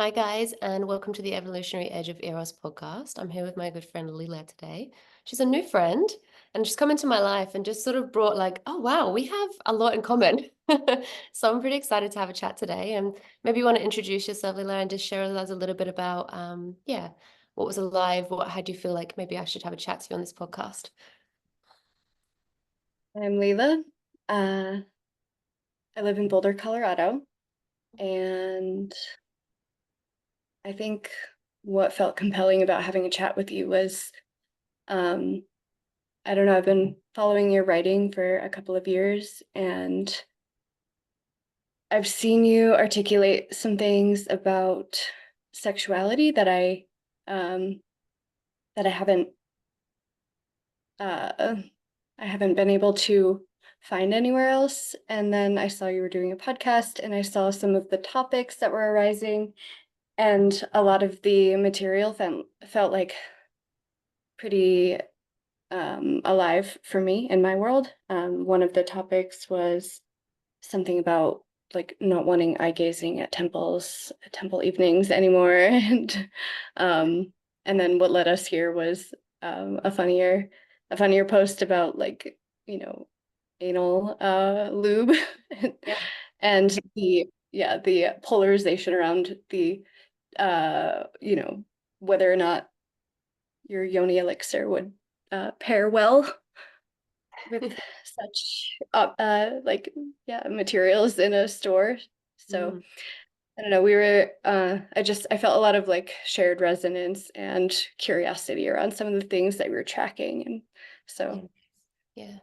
Hi, guys, and welcome to the Evolutionary Edge of Eros podcast. I'm here with my good friend Leela today. She's a new friend and she's come into my life and just sort of brought, like, oh, wow, we have a lot in common. So I'm pretty excited to have a chat today. And maybe you want to introduce yourself, Leela, and just share with us a little bit about, yeah, what was alive? How do you feel like maybe I should have a chat to you on this podcast? I'm Leela. Uh, I live in Boulder, Colorado, and I think what felt compelling about having a chat with you was, um, I don't know, I've been following your writing for a couple of years, and I've seen you articulate some things about sexuality um, that uh, I haven't been able to find anywhere else. And then I saw you were doing a podcast, and I saw some of the topics that were arising. And a lot of the material felt like pretty alive for me in my world. One of the topics was something about like not wanting eye gazing at temple evenings anymore, um, and then what led us here was a funnier post about like anal lube, Yeah. and the polarization around the you know, whether or not your yoni elixir would pair well with such materials in a store. So Mm. I don't know, I felt a lot of like shared resonance and curiosity around some of the things that we were tracking. And Yeah. so Yeah.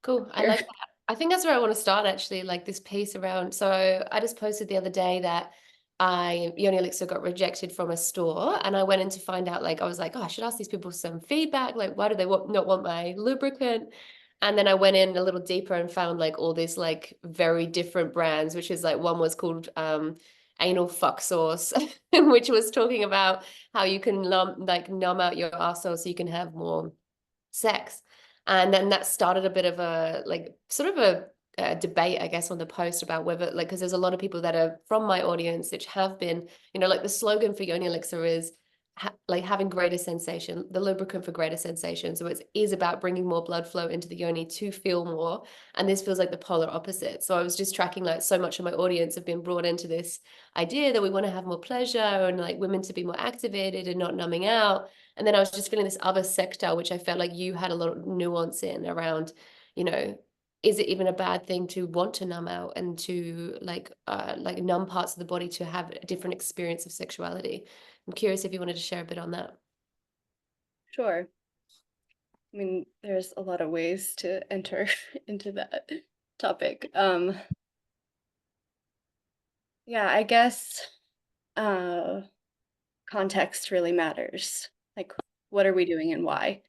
Cool. I here. like that. I think that's where I want to start actually, like this piece around. So I just posted the other day that Yoni Elixir got rejected from a store, and I went in to find out, like, I was like, oh, I should ask these people some feedback. Like, why do they not want my lubricant? And then I went in a little deeper and found like all these like very different brands, which is like one was called anal fuck sauce, which was talking about how you can numb out your arsehole so you can have more sex. And then that started a bit of a like sort of a debate, I guess, on the post about whether like because there's a lot of people that are from my audience which have been, like the slogan for Yoni Elixir is like having greater sensation, the lubricant for greater sensation. So it is about bringing more blood flow into the yoni to feel more. And this feels like the polar opposite. So I was just tracking like so much of my audience have been brought into this idea that we want to have more pleasure and like women to be more activated and not numbing out. And then I was just feeling this other sector, which I felt like you had a lot of nuance in around, you know, is it even a bad thing to want to numb out and to like numb parts of the body to have a different experience of sexuality? I'm curious if you wanted to share a bit on that. Sure. I mean, there's a lot of ways to enter into that topic. Yeah, I guess uh context really matters. Like, what are we doing and why?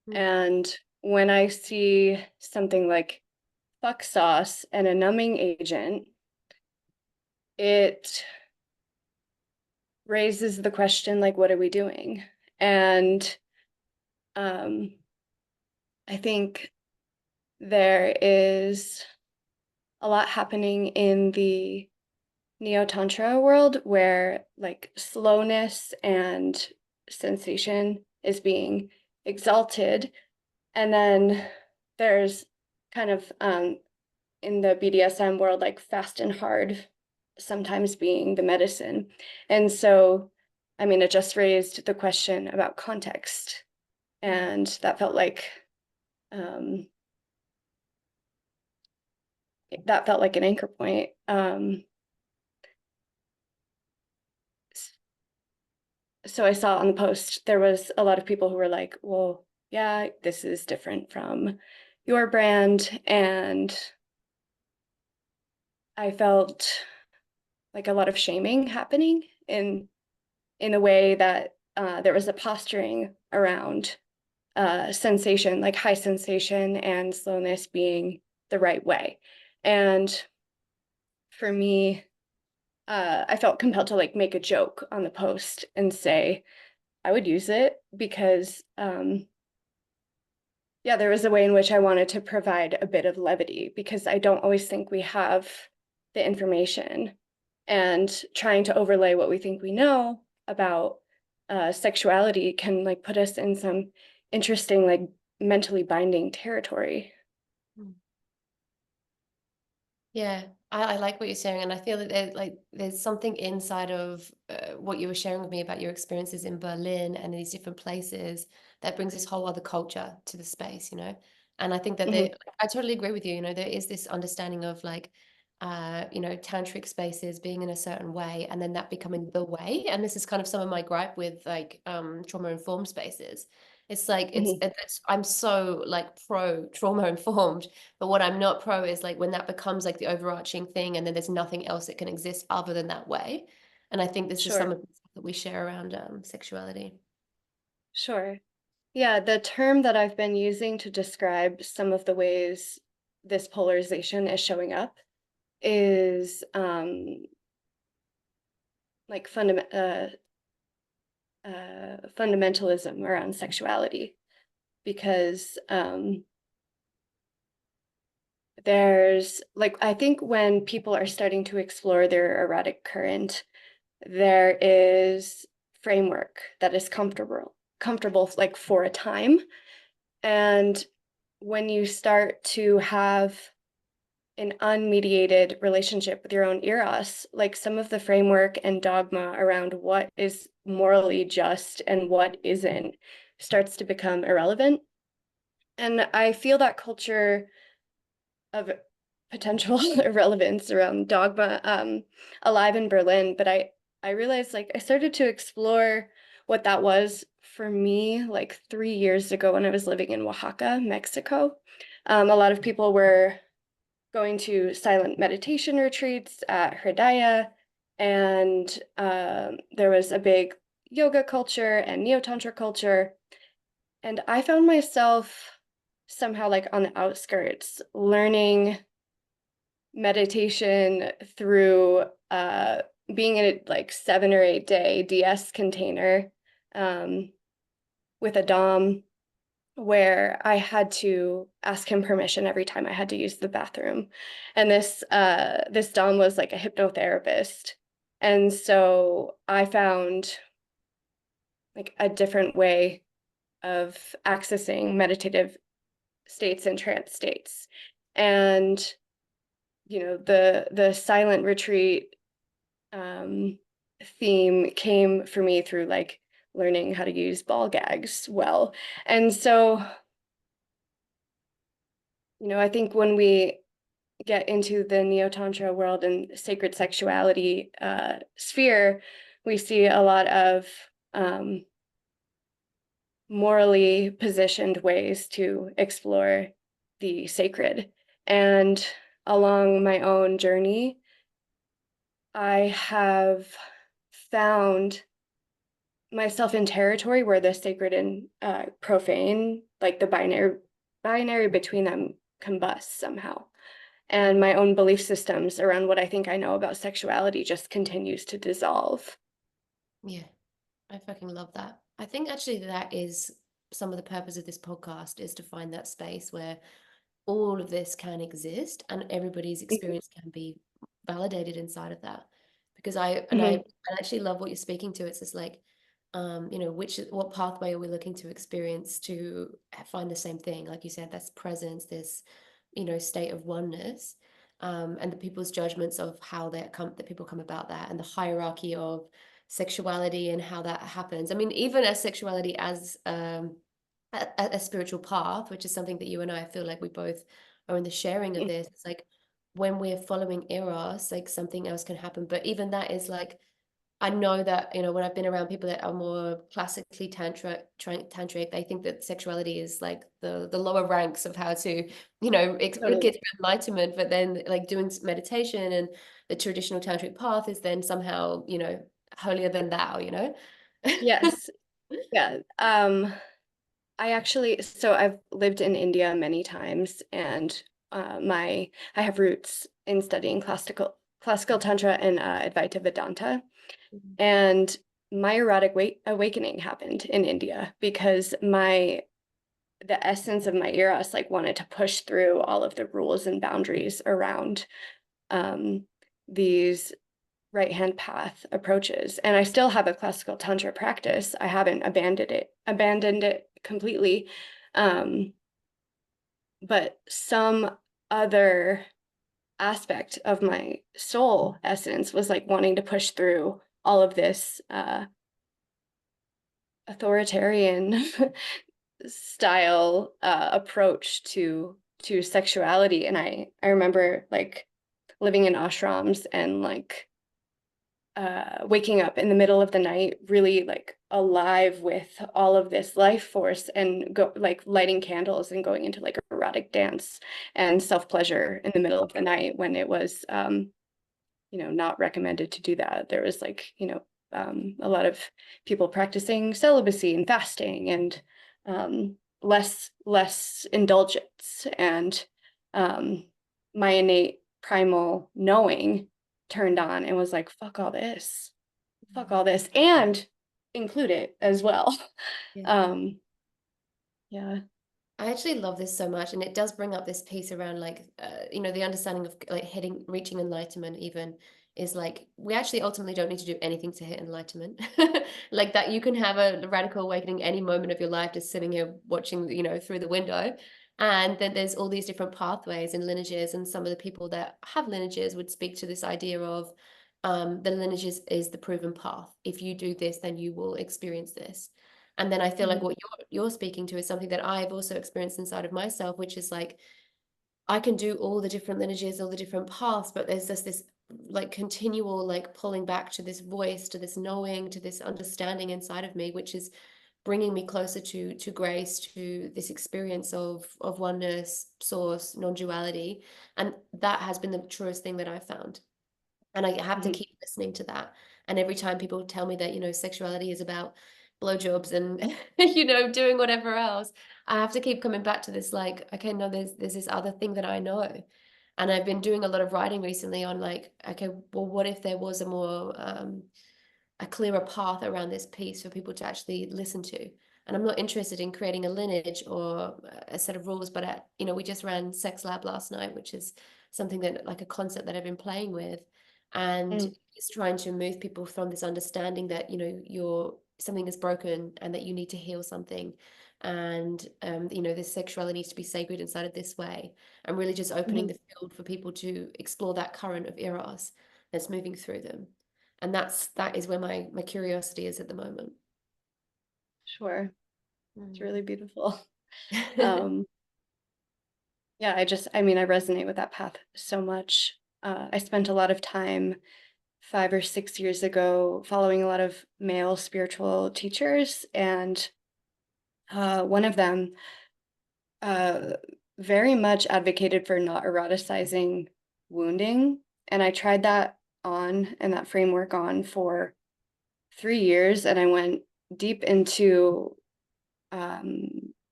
Mm. And when I see something like fuck sauce and a numbing agent, it raises the question, like, what are we doing? And um, I think there is a lot happening in the Neo Tantra world where like slowness and sensation is being exalted. And then there's kind of in the BDSM world, like fast and hard sometimes being the medicine. And so, I mean, it just raised the question about context. Mm. And um, that felt like an anchor point. So I saw on the post, there was a lot of people who were like, well, yeah, this is different from your brand. And I felt like a lot of shaming happening in a way that there was a posturing around sensation, like high sensation and slowness being the right way. And for me, I felt compelled to like make a joke on the post and say I would use it because yeah, there was a way in which I wanted to provide a bit of levity because I don't always think we have the information. and trying to overlay what we think we know about sexuality can like put us in some interesting, like mentally binding territory. Mm. Yeah, I like what you're sharing, and I feel that there's something inside of what you were sharing with me about your experiences in Berlin and these different places that brings this whole other culture to the space, you know. And I think that Mhm. I totally agree with you. You know, there is this understanding of like, you know, tantric spaces being in a certain way, and then that becoming the way. And this is kind of some of my gripe with like trauma informed spaces. It's like Mhm. I'm so like pro trauma informed, but what I'm not pro is like when that becomes like the overarching thing and then there's nothing else that can exist other than that way. And I think this is some Sure, of the stuff that we share around sexuality. sure. Yeah, the term that I've been using to describe some of the ways this polarization is showing up is like fundamentalism around sexuality, because there's like, I think when people are starting to explore their erotic current, there is framework that is comfortable like for a time. And when you start to have an unmediated relationship with your own eros, like some of the framework and dogma around what is morally just and what isn't starts to become irrelevant. And I feel that culture of potential irrelevance around dogma alive in Berlin, but I realized like I started to explore what that was for me like 3 years ago when I was living in Oaxaca, Mexico. A lot of people were going to silent meditation retreats at Hridaya, and there was a big yoga culture and neo-tantra culture, and I found myself somehow like on the outskirts learning meditation through being in a like 7 or 8 day DS container um, with a Dom, where I had to ask him permission every time I had to use the bathroom. And this Dom was like a hypnotherapist. And so I found like a different way of accessing meditative states and trance states. And the silent retreat um, theme came for me through like learning how to use ball gags well. And so, I think when we get into the neo-tantra world and sacred sexuality sphere, we see a lot of um, morally positioned ways to explore the sacred. And along my own journey, I have found myself in territory where the sacred and profane, like the binary between them, combust somehow. And my own belief systems around what I think I know about sexuality just continues to dissolve. Yeah, I fucking love that. I think actually that is some of the purpose of this podcast is to find that space where all of this can exist and everybody's experience can be validated inside of that. Because Mhm. I actually love what you're speaking to. It's just like, you know, what pathway are we looking to experience to find the same thing? Like you said, that's presence, this, you know, state of oneness, and the people's judgments of how that people come about that, and the hierarchy of sexuality and how that happens. I mean, even as sexuality as a spiritual path, which is something that you and I feel like we both are in the sharing of this. It's like when we're following eros, like something else can happen. But even that is like, I know that, you know, when I've been around people that are more classically tantric, they think that sexuality is like the lower ranks of how to, you know, get Totally. to enlightenment. But then like doing meditation and the traditional tantric path is then somehow, you know, holier than thou, you know? Yes. Yeah. So I've lived in India many times, and I have roots in studying classical tantra and Advaita Vedanta. And my erotic awakening happened in India because the essence of my eros like wanted to push through all of the rules and boundaries around um, these right-hand path approaches. And I still have a classical tantra practice. I haven't abandoned it completely. But some other aspect of my soul essence was like wanting to push through all of this authoritarian style approach to sexuality. And I remember like living in ashrams and like waking up in the middle of the night, really like alive with all of this life force, and go like lighting candles and going into like erotic dance and self-pleasure in the middle of the night when it was not recommended to do that. There was like, a lot of people practicing celibacy and fasting and less indulgence. And my innate primal knowing turned on and was like, fuck all this, and include it as well. Yeah. Um, yeah. I actually love this so much, and it does bring up this piece around like the understanding of like reaching enlightenment even is like we actually ultimately don't need to do anything to hit enlightenment. Like that you can have a radical awakening any moment of your life just sitting here watching, through the window. And then there's all these different pathways and lineages, and some of the people that have lineages would speak to this idea of the lineages is the proven path. If you do this, then you will experience this. And then I feel like Mhm. what you're speaking to is something that I've also experienced inside of myself, which is like I can do all the different lineages, all the different paths, but there's just this like continual like pulling back to this voice, to this knowing, to this understanding inside of me, which is bringing me closer to grace, to this experience of oneness, source, non-duality, and that has been the truest thing that I've found. And I have to Mhm. keep listening to that. And every time people tell me that, sexuality is about blowjobs and, doing whatever else, I have to keep coming back to this, like, okay, no, there's this other thing that I know. And I've been doing a lot of writing recently on like, okay, well, what if there was a clearer path around this piece for people to actually listen to? And I'm not interested in creating a lineage or a set of rules, but we just ran Sex Lab last night, which is something that like a concept that I've been playing with, and Mm. is trying to move people from this understanding that you're something is broken and that you need to heal something, and this sexuality needs to be sacred inside of this way. I'm really just opening Mhm. the field for people to explore that current of eros that's moving through them, and that is where my curiosity is at the moment. Sure. It's really Mm. beautiful. Um, yeah, I mean, I resonate with that path so much. I spent a lot of time 5 or 6 years ago following a lot of male spiritual teachers, and one of them uh, very much advocated for not eroticizing wounding. And I tried that on and that framework on for 3 years, and I went deep into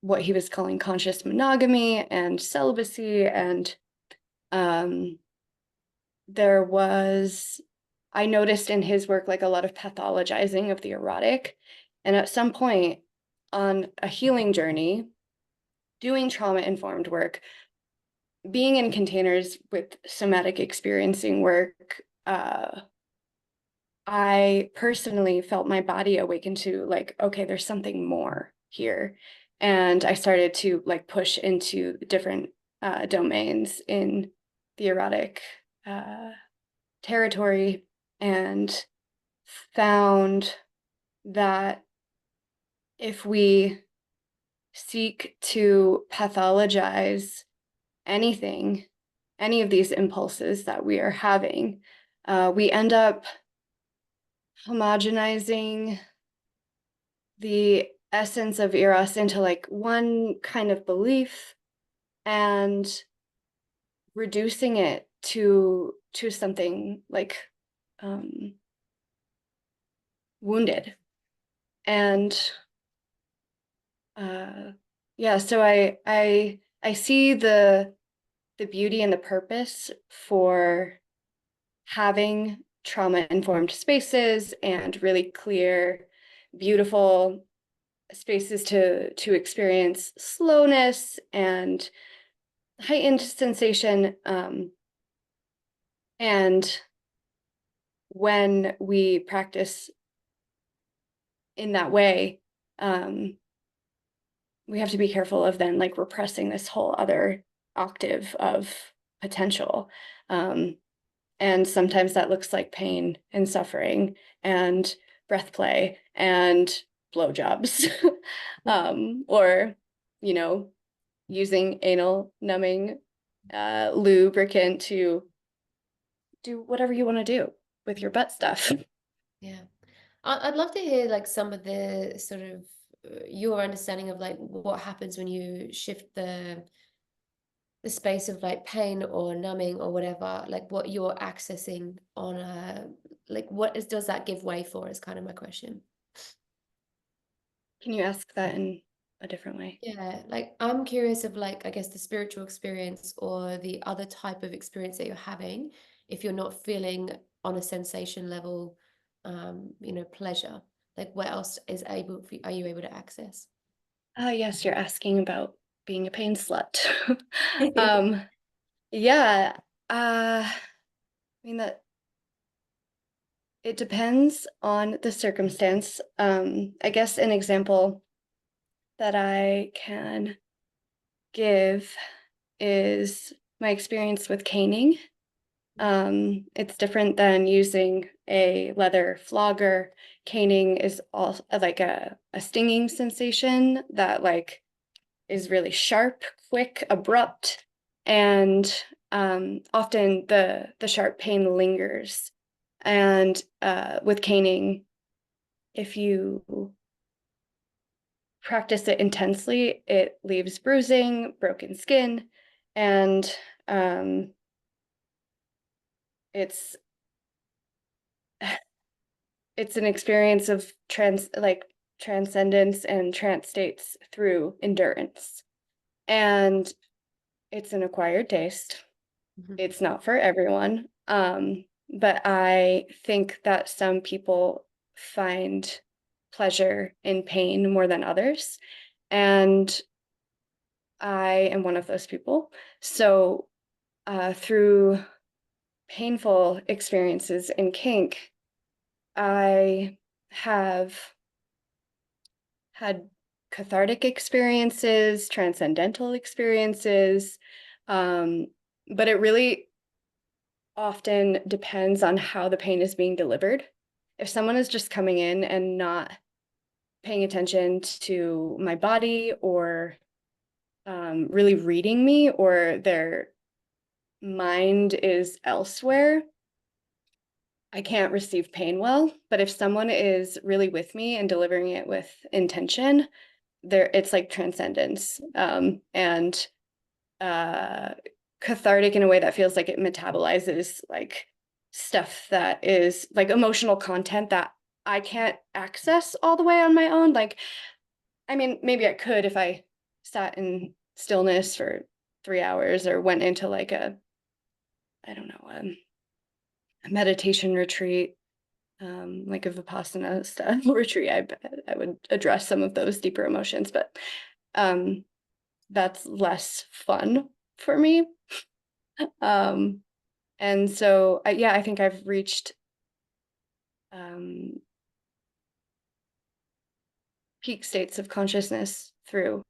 what he was calling conscious monogamy and celibacy. And um, there was, I noticed in his work like a lot of pathologizing of the erotic. And at some point on a healing journey, doing trauma informed work, being in containers with somatic experiencing work, I personally felt my body awaken to like, okay, there's something more here. And I started to like push into different domains in the erotic uh, territory, and found that if we seek to pathologize anything, any of these impulses that we are having, we end up homogenizing the essence of eros into like one kind of belief, and reducing it to something like um, wounded. And yeah, so I see the beauty and the purpose for having trauma informed spaces and really clear, beautiful spaces to experience slowness and heightened sensation, and when we practice in that way, we have to be careful of then like repressing this whole other octave of potential. Um, and sometimes that looks like pain and suffering and breath play and blowjobs, or, you know, using anal numbing lubricant to do whatever you want to do with your butt stuff. Yeah. I'd love to hear like some of the sort of your understanding of like what happens when you shift the space of like pain or numbing or whatever, like what you're accessing on a like does that give way for is kind of my question. Can you ask that in a different way? Yeah, like I'm curious of like I guess the spiritual experience or the other type of experience that you're having if you're not feeling on a sensation level pleasure. Like what else are you able to access? Yes, you're asking about being a pain slut. um, yeah, I mean that it depends on the circumstance. I guess an example that I can give is my experience with caning. It's different than using a leather flogger. Caning is also like a stinging sensation that like is really sharp, quick, abrupt, and often the sharp pain lingers. And with caning, if you practice it intensely, it leaves bruising, broken skin, and um, it's it's an experience of transcendence and trance states through endurance. And it's an acquired taste. Mhm. It's not for everyone. But I think that some people find pleasure in pain more than others. And I am one of those people. So, through painful experiences in kink, I have had cathartic experiences, transcendental experiences, um, but it really often depends on how the pain is being delivered. If someone is just coming in and not paying attention to my body or really reading me, or their mind is elsewhere, I can't receive pain well. But if someone is really with me and delivering it with intention, it's like transcendence, and uh, cathartic in a way that feels like it metabolizes like stuff that is like emotional content that I can't access all the way on my own. Like, I mean, maybe I could if I sat in stillness for 3 hours or went into like I don't know, a meditation retreat, like a Vipassana style retreat. I would address some of those deeper emotions, but um, that's less fun for me. Um, and so, yeah, I think I've reached um, peak states of consciousness through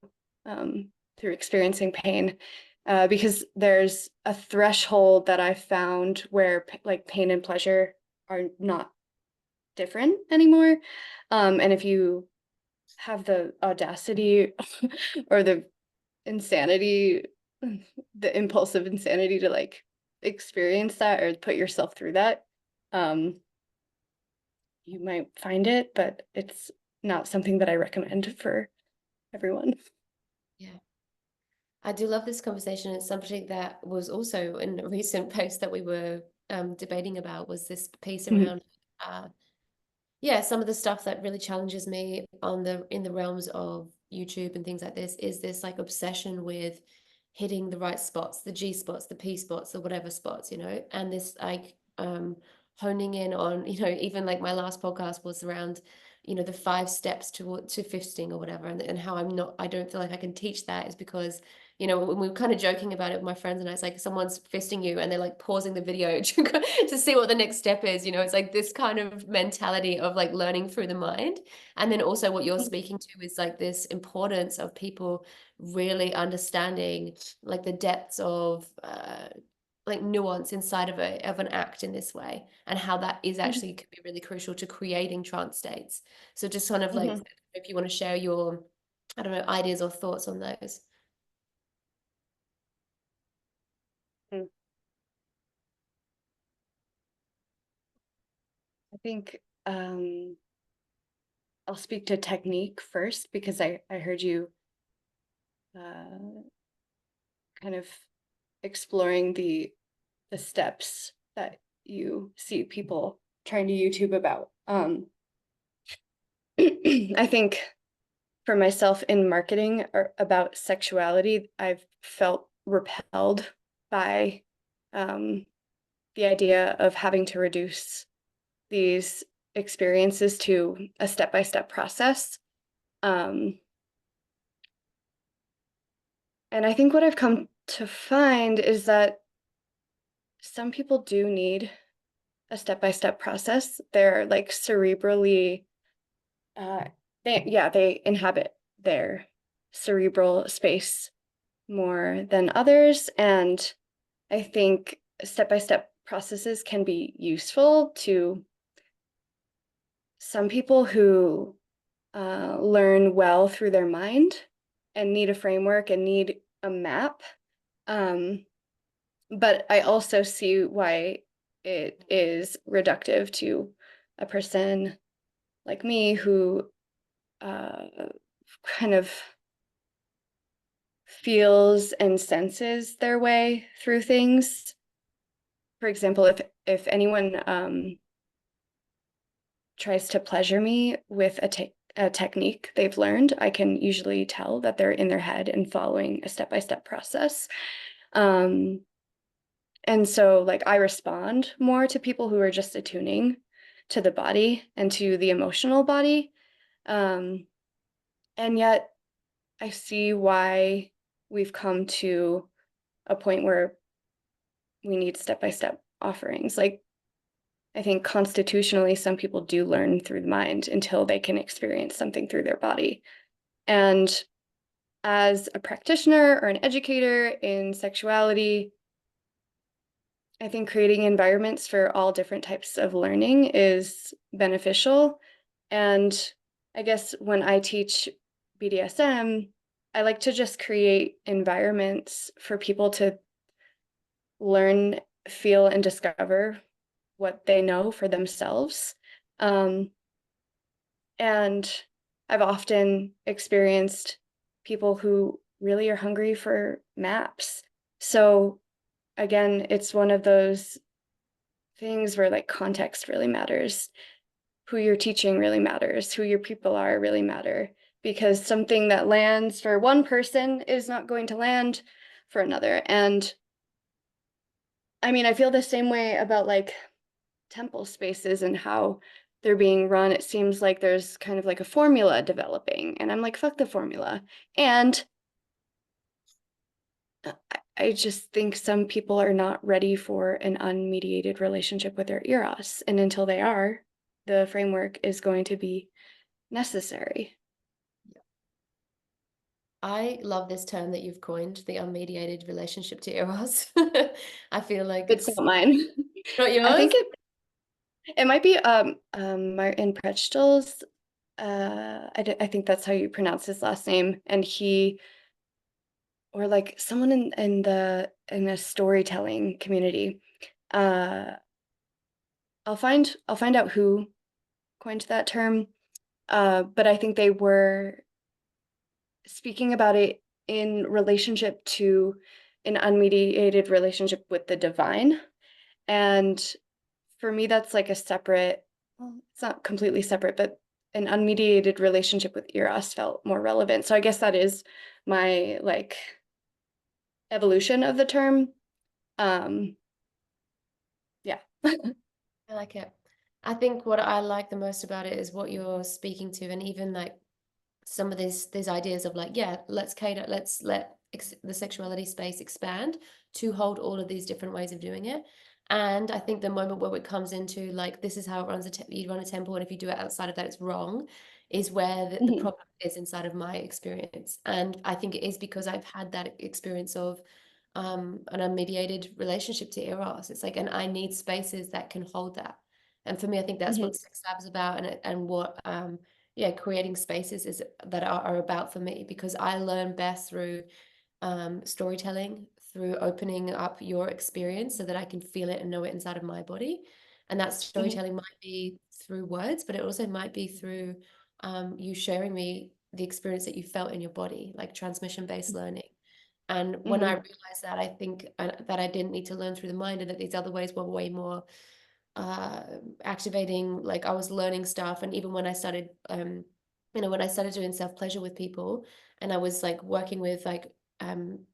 experiencing pain, because there's a threshold that I found where like pain and pleasure are not different anymore. And if you have the audacity or the insanity, the impulsive insanity to like experience that or put yourself through that, um, you might find it, but it's not something that I recommend for everyone. Yeah. I do love this conversation. It's something that was also in a recent post that we were debating about was this piece Mhm. around yeah, some of the stuff that really challenges me on the in the realms of YouTube and things like this is this like obsession with hitting the right spots, the G spots, the P spots, or whatever spots, and this like honing in on, even like my last podcast was around, the 5 steps to fisting or whatever, and how I don't feel like I can teach that is because you know, when we were kind of joking about it with my friends, and I was like, someone's fisting you and they're like pausing the video to see what the next step is. You know, it's like this kind of mentality of like learning through the mind. And then also what you're speaking to is like this importance of people really understanding like the depths of like nuance inside of an act in this way, and how that is Mhm. actually could be really crucial to creating trance states. So just kind of like Mhm. if you want to share your, I don't know, ideas or thoughts on those. Mm. I think I'll speak to technique first because I heard you uh, kind of exploring the steps that you see people trying to YouTube about. I think for myself in marketing or about sexuality, I've felt repelled by um, the idea of having to reduce these experiences to a step-by-step process. Um, and I think what I've come to find is that some people do need a step-by-step process. They're like cerebrally, uh, they inhabit their cerebral space more than others. And I think step-by-step processes can be useful to some people who learn well through their mind and need a framework and need a map. Um, but I also see why it is reductive to a person like me who uh, kind of feels and senses their way through things. For example, if anyone tries to pleasure me with a technique they've learned, I can usually tell that they're in their head and following a step-by-step process. Um, and so like I respond more to people who are just attuning to the body and to the emotional body. Um, and yet I see why we've come to a point where we need step-by-step offerings. Like I think constitutionally, some people do learn through the mind until they can experience something through their body. And as a practitioner or an educator in sexuality, I think creating environments for all different types of learning is beneficial. And I guess when I teach BDSM, I like to just create environments for people to learn, feel, and discover what they know for themselves. Um, and I've often experienced people who really are hungry for maps. So again, it's one of those things where like context really matters. Who you're teaching really matters. Who your people are really matter. Because something that lands for one person is not going to land for another. And I mean, I feel the same way about like temple spaces and how they're being run. It seems like there's kind of like a formula developing, and I'm like, fuck the formula. And I just think some people are not ready for an unmediated relationship with their eros, and until they are, the framework is going to be necessary. I love this term that you've coined, the unmediated relationship to eros. I feel like It's it's not mine. not I yours. think it might be Martin Prechtel's. I think that's how you pronounce his last name, and he or like someone in a storytelling community. Uh, I'll find out who coined that term. But I think they were speaking about it in relationship to an unmediated relationship with the divine. And for me, that's like a separate, well, it's not completely separate, but an unmediated relationship with Eros felt more relevant. So I guess that is my like evolution of the term. Um, yeah. I like it. I think what I like the most about it is what you're speaking to, and even like some of these ideas of like, yeah, let's cater, let's let the sexuality space expand to hold all of these different ways of doing it. And I think the moment where it comes into like this is how it runs you run a temple, and if you do it outside of that, it's wrong, is where the Mhm. problem is inside of my experience. And I think it is because I've had that experience of an unmediated relationship to Eros. It's like, and I need spaces that can hold that. And for me, I think that's Mhm. what Sex Lab is about, and what yeah, creating spaces is that are about for me, because I learn best through storytelling, through opening up your experience so that I can feel it and know it inside of my body. And that Mhm. storytelling might be through words, but it also might be through you sharing me the experience that you felt in your body, like transmission-based learning. And when I Mhm. realized that, I think that I didn't need to learn through the mind, and that these other ways were way more uh activating. Like I was learning stuff, and even when I started when I started doing self-pleasure with people, and I was like working with like um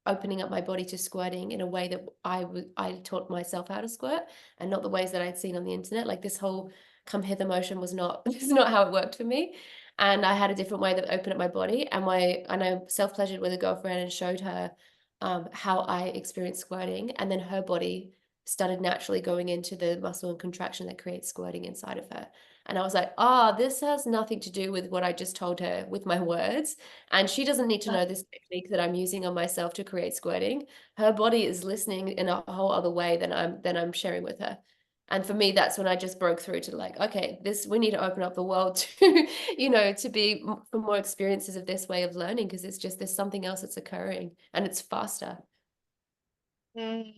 opening up my body to squirting in a way that I taught myself how to squirt, and not the ways that I'd seen on the internet. Like this whole come hither motion was not this is not how it worked for me. And I had a different way that opened up my body, and I self-pleasured with a girlfriend and showed her how I experienced squirting, and then her body started naturally going into the muscle and contraction that creates squirting inside of her. And I was like, oh, this has nothing to do with what I just told her with my words. And she doesn't need to Uh, know this technique that I'm using on myself to create squirting. Her body is listening in a whole other way than I'm sharing with her. And for me, that's when I just broke through to like, okay, this we need to open up the world to, to be for more experiences of this way of learning, because it's just there's something else that's occurring and it's faster. mm,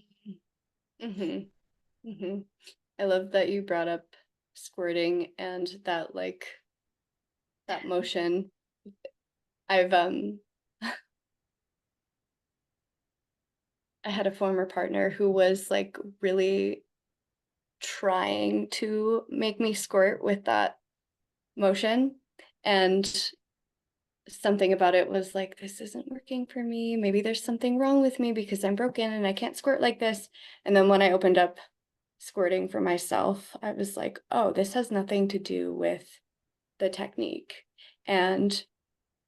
mhm. Mhm. I love that you brought up squirting and that that motion. I've I had a former partner who was like really trying to make me squirt with that motion, and something about it was like, this isn't working for me. Maybe there's something wrong with me because I'm broken and I can't squirt like this. And then when I opened up squirting for myself, I was like, oh, this has nothing to do with the technique. And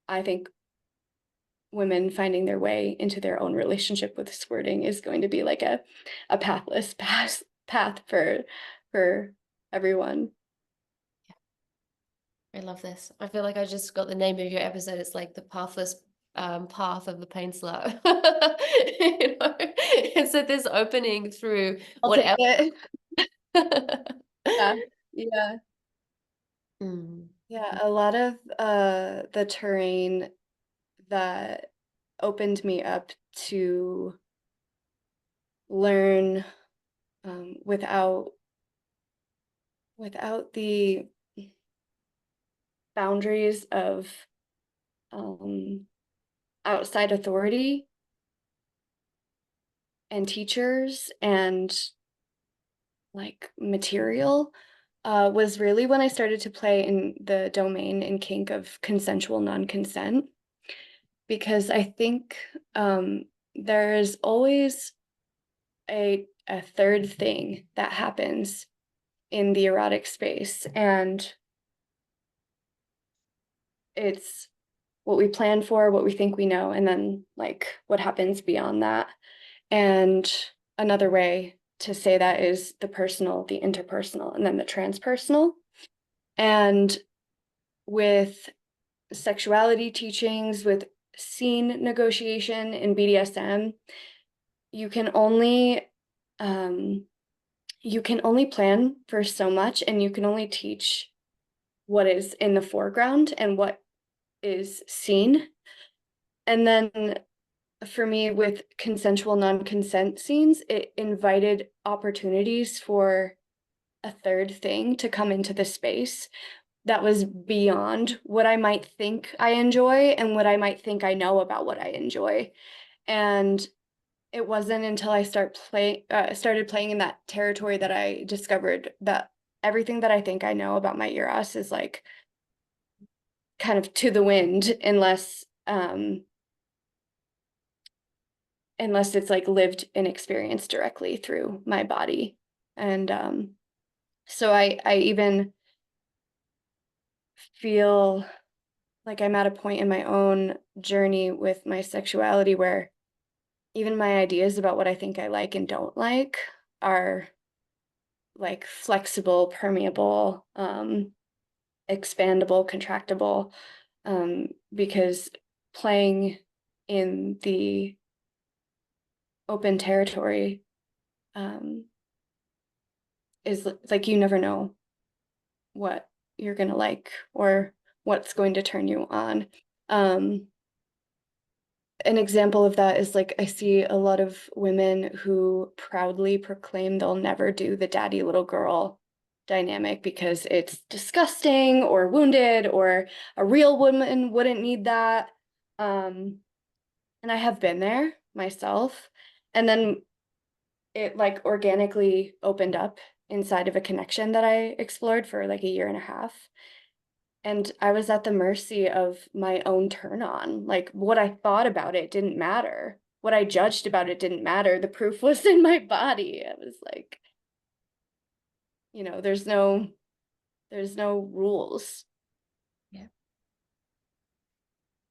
I think women finding their way into their own relationship with squirting is going to be like a pathless path for everyone. I love this. I feel like I just got the name of your episode. It's like the pathless path of the pain slut. It's like this opening through I'll take whatever. it. Yeah. Yeah. Mm. Yeah. A lot of the terrain that opened me up to learn without the boundaries of um, outside authority and teachers and like material was really when I started to play in the domain and kink of consensual non-consent, because I think there is always a third thing that happens in the erotic space, and it's what we plan for, what we think we know, and then like what happens beyond that. And another way to say that is the personal, the interpersonal, and then the transpersonal. And with sexuality teachings, with scene negotiation in BDSM, you can only um, plan for so much, and you can only teach what is in the foreground and what is seen. And then for me, with consensual non-consent scenes, it invited opportunities for a third thing to come into the space that was beyond what I might think I enjoy and what I might think I know about what I enjoy. And it wasn't until I started playing in that territory that I discovered that everything that I think I know about my eros is like kind of to the wind, unless it's like lived and experienced directly through my body. And so I even feel like I'm at a point in my own journey with my sexuality where even my ideas about what I think I like and don't like are like flexible, permeable, expandable, contractible, because playing in the open territory um, is like you never know what you're gonna like or what's going to turn you on. Um, an example of that is like I see a lot of women who proudly proclaim they'll never do the daddy little girl dynamic because it's disgusting or wounded or a real woman wouldn't need that. And I have been there myself. And then it like organically opened up inside of a connection that I explored for like a year and a half. And I was at the mercy of my own turn on. Like what I thought about it didn't matter. What I judged about it didn't matter. The proof was in my body. I was like, there's no rules. Yeah.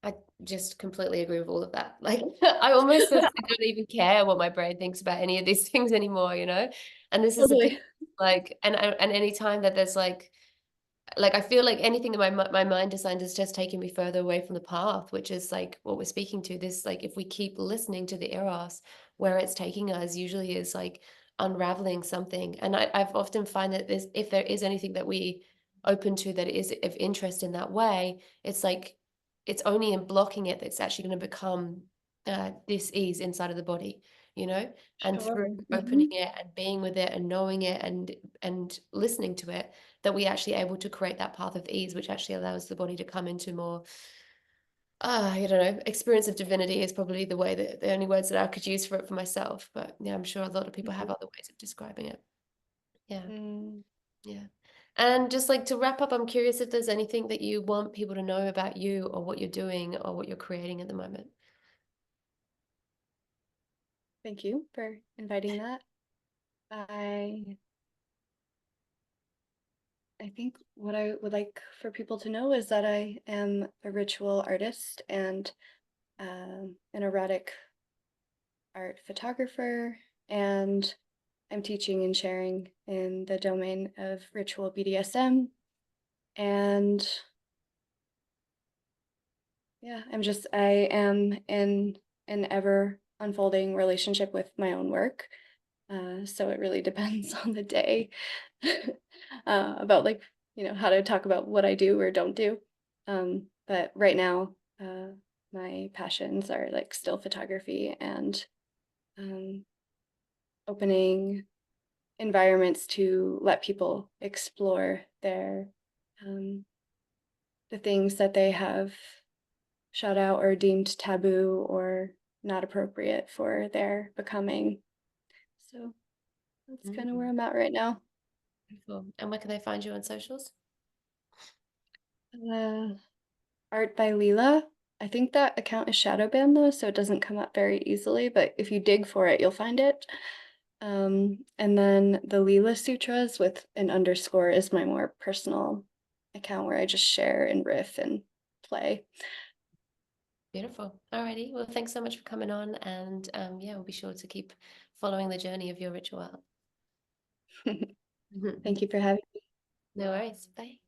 I just completely agree with all of that. Like, I almost don't even care what my brain thinks about any of these things anymore, you know? And this is a piece, Totally. like, and any time that there's like I feel like anything that my mind decides is just taking me further away from the path, which is like what we're speaking to. This, like, if we keep listening to the eros, where it's taking us usually is like unraveling something. And I've often find that this, if there is anything that we open to that is of interest in that way, it's like it's only in blocking it that's actually going to become this ease inside of the body, you know. And through Sure. opening it and being with it and knowing it and listening to it, that we actually able to create that path of ease, which actually allows the body to come into more, I don't know, experience of divinity is probably the way that the only words that I could use for it for myself. But yeah, I'm sure a lot of people have Mhm. other ways of describing it. Yeah, Mm, yeah. And just like to wrap up, I'm curious if there's anything that you want people to know about you or what you're doing or what you're creating at the moment. thank you for inviting that. I I think what I would like for people to know is that I am a ritual artist and an erotic art photographer, and I'm teaching and sharing in the domain of ritual BDSM. And yeah, I am in an ever unfolding relationship with my own work. So it really depends on the day about like, how to talk about what I do or don't do. But right now, my passions are like still photography and um, opening environments to let people explore um, the things that they have shut out or deemed taboo or not appropriate for their becoming. So that's kind of where Mm, I'm at right now. beautiful. And where can they find you on socials? Uh, Art by Leela. I think that account is shadow banned though, so it doesn't come up very easily, but if you dig for it, you'll find it. And then the Leela Sutras with an underscore is my more personal account where I just share and riff and play. Beautiful. Alrighty. Well, thanks so much for coming on. And yeah, we'll be sure to keep following the journey of your ritual. Thank you for having me. No worries. Bye.